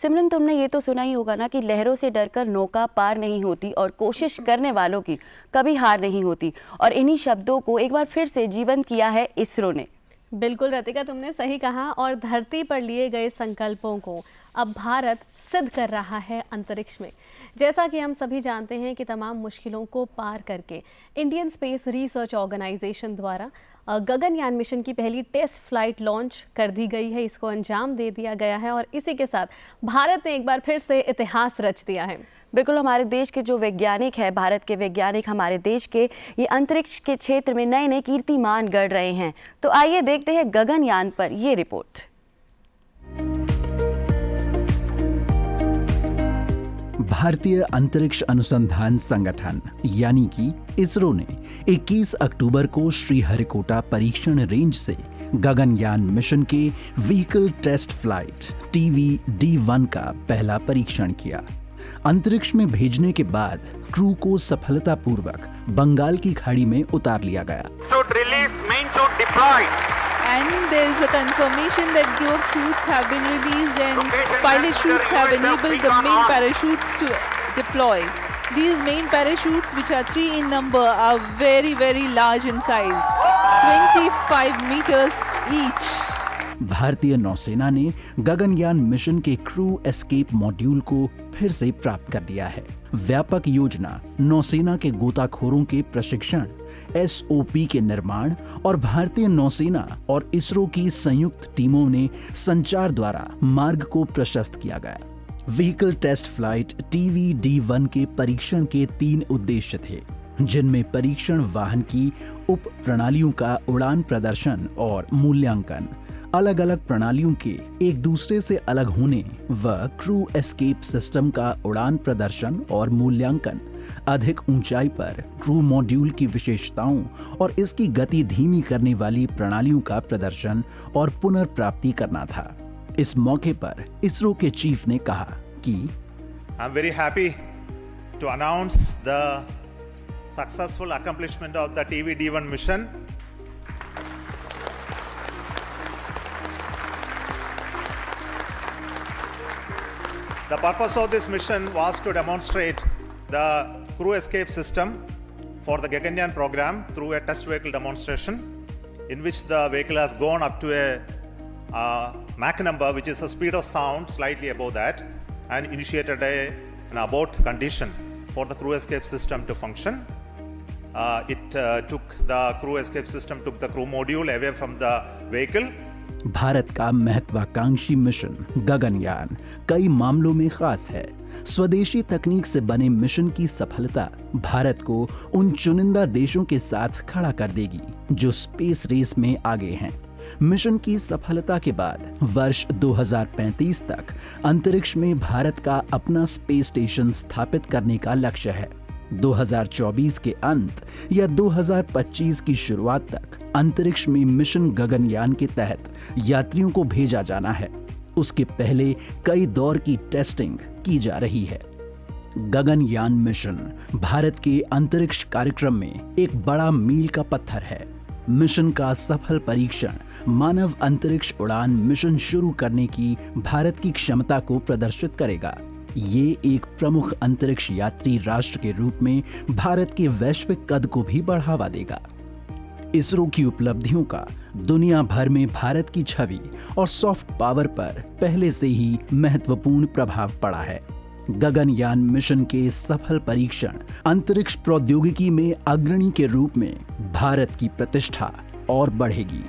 सिमरन, तुमने ये तो सुना ही होगा ना कि लहरों से डरकर नौका पार नहीं होती और कोशिश करने वालों की कभी हार नहीं होती। और इन्हीं शब्दों को एक बार फिर से जीवंत किया है इसरो ने। बिल्कुल रतिका, तुमने सही कहा। और धरती पर लिए गए संकल्पों को अब भारत सिद्ध कर रहा है अंतरिक्ष में। जैसा कि हम सभी जानते हैं कि तमाम मुश्किलों को पार करके इंडियन स्पेस रिसर्च ऑर्गेनाइजेशन द्वारा गगनयान मिशन की पहली टेस्ट फ्लाइट लॉन्च कर दी गई है। इसको अंजाम दे दिया गया है और इसी के साथ भारत ने एक बार फिर से इतिहास रच दिया है। बिल्कुल, हमारे देश के जो वैज्ञानिक है, भारत के वैज्ञानिक हमारे देश के ये अंतरिक्ष के क्षेत्र में नए नए कीर्तिमान गढ़ रहे हैं। तो आइए देखते हैं गगनयान पर ये रिपोर्ट। भारतीय अंतरिक्ष अनुसंधान संगठन यानी कि इसरो ने 21 अक्टूबर को श्रीहरिकोटा परीक्षण रेंज से गगनयान मिशन के व्हीकल टेस्ट फ्लाइट TVD-1 का पहला परीक्षण किया। अंतरिक्ष में भेजने के बाद क्रू को सफलतापूर्वक बंगाल की खाड़ी में उतार लिया गया। And there is a confirmation that group chutes have been released and pilot chutes have enabled the main parachutes to deploy. These main parachutes, which are 3 in number, are very, very large in size, 25 meters each. भारतीय नौसेना ने Gaganyaan mission के crew escape module को फिर से प्राप्त कर लिया है। व्यापक योजना, नौसेना के गोताखोरों के प्रशिक्षण, SOP के निर्माण और भारतीय नौसेना और इसरो की संयुक्त टीमों ने संचार द्वारा मार्ग को प्रशस्त किया गया। व्हीकल टेस्ट फ्लाइट TVD-1 के परीक्षण के 3 उद्देश्य थे, जिनमें परीक्षण वाहन की उप प्रणालियों का उड़ान प्रदर्शन और मूल्यांकन, अलग अलग प्रणालियों के एक दूसरे से अलग होने व क्रू एस्केप सिस्टम का उड़ान प्रदर्शन और मूल्यांकन, अधिक ऊंचाई पर क्रू मॉड्यूल की विशेषताओं और इसकी गति धीमी करने वाली प्रणालियों का प्रदर्शन और पुनर्प्राप्ति करना था। इस मौके पर इसरो के चीफ ने कहा कि I am very happy to announce the successful accomplishment of the TVD-1 mission. The purpose of this mission was to demonstrate the crew escape system for the Gaganyaan program through a test vehicle demonstration, in which the vehicle has gone up to a Mach number, which is the speed of sound, slightly above that, and initiated an abort condition for the crew escape system to function. The crew escape system took the crew module away from the vehicle. Bharat का महत्वाकांक्षी mission Gaganyaan कई मामलों में खास है। स्वदेशी तकनीक से बने मिशन की सफलता भारत को उन चुनिंदा देशों के साथ खड़ा कर देगी जो स्पेस रेस में आगे हैं। मिशन की सफलता के बाद वर्ष 2035 तक अंतरिक्ष में भारत का अपना स्पेस स्टेशन स्थापित करने का लक्ष्य है। 2024 के अंत या 2025 की शुरुआत तक अंतरिक्ष में मिशन गगनयान के तहत यात्रियों को भेजा जाना है। उसके पहले कई दौर की टेस्टिंग की जा रही है। गगनयान मिशन भारत के अंतरिक्ष कार्यक्रम में एक बड़ा मील का पत्थर है। मिशन का सफल परीक्षण मानव अंतरिक्ष उड़ान मिशन शुरू करने की भारत की क्षमता को प्रदर्शित करेगा। ये एक प्रमुख अंतरिक्ष यात्री राष्ट्र के रूप में भारत के वैश्विक कद को भी बढ़ावा देगा। इसरो की उपलब्धियों का दुनिया भर में भारत की छवि और सॉफ्ट पावर पर पहले से ही महत्वपूर्ण प्रभाव पड़ा है। गगनयान मिशन के सफल परीक्षण अंतरिक्ष प्रौद्योगिकी में अग्रणी के रूप में भारत की प्रतिष्ठा और बढ़ेगी।